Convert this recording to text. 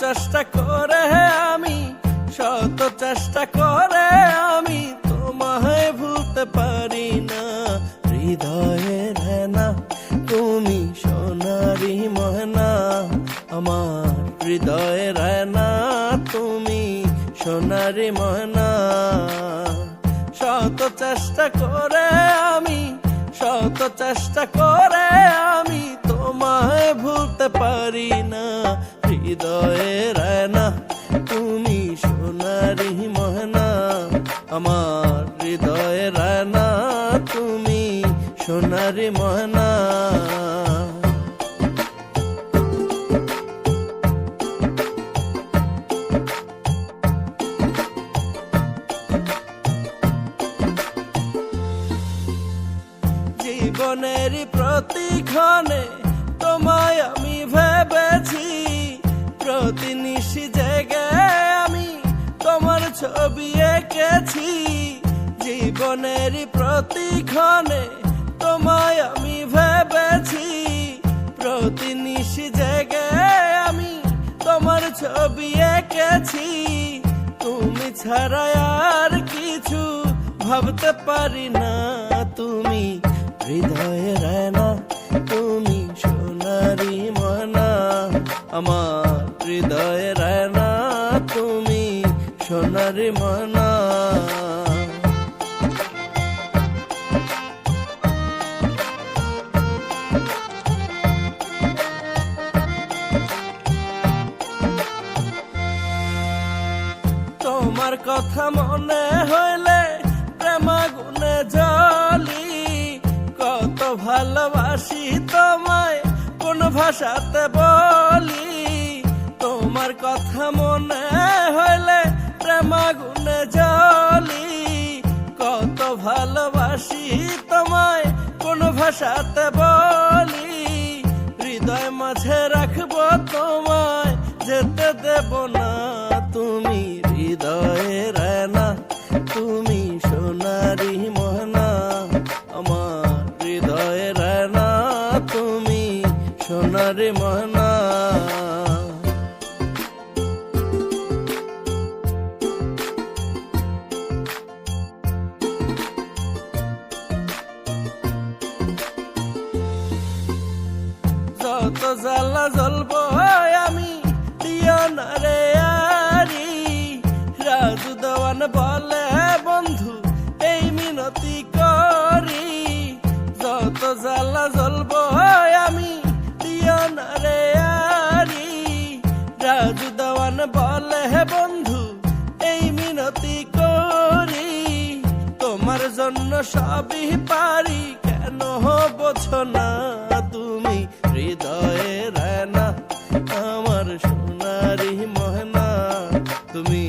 চেষ্টা করে আমি, শত চেষ্টা করে আমি তোমায় ভুলতে পারি না। হৃদয়ের হেনা তুমি সোনারি ময়না, আমার হৃদয়ের হেনা তুমি সোনারি ময়না। শত চেষ্টা করে আমি, শত চেষ্টা করে আমি তোমায় ভুলতে পারি না। হৃদয়ের হেনা তুমি সোনারি ময়না, আমার হৃদয়ের হেনা তুমি সোনারি ময়না। জীবনের প্রতিক্ষণে তোমায় আমি ভেবেছি, প্রতি নিশি জায়গায় আমি তোমার ছবি এঁকেছি। জীবনের প্রতিক্ষণে তোমায় আমি ভেবেছি, প্রতি নিশি জায়গায় আমি তোমার ছবি এঁকেছি। তুমি ছাড়া আর কিছু ভাবতে পারি না, তুমি হৃদয়ের হেনা তুমি সোনারি ময়না, আমার হৃদয়ের হেনা তুমি সোনারি ময়না। তোমার কথা মনে হইলে প্রেম আগুনে জ্বলি, কত ভালোবাসি তোমায় কোন ভাষাতে বলি। তোমার কথা মনে হইলে প্রেম আগুনে জ্বলি, কত ভালোবাসি তোমায় কোন ভাষাতে বলি। হৃদয় মাঝে রাখবো তোমায় যেতে দেব না, তুমি হৃদয়ের হেনা তুমি সোনারি ময়না, আমার হৃদয়ের হেনা তুমি সোনারি ময়না। যত জ্বালা জ্বলবো আমি দিও না রে আরি, রাজু দেওয়ান বলে বন্ধু এই মিনতি করি। যত জ্বালা জ্বলবো আমি দিও না রে আরি, রাজু দেওয়ান বলে বন্ধু এই মিনতি করি। তোমার জন্য সবই পারি, কেন বোঝো না তুমি হৃদয়ের হেনা আমার সোনারি ময়না, তুমি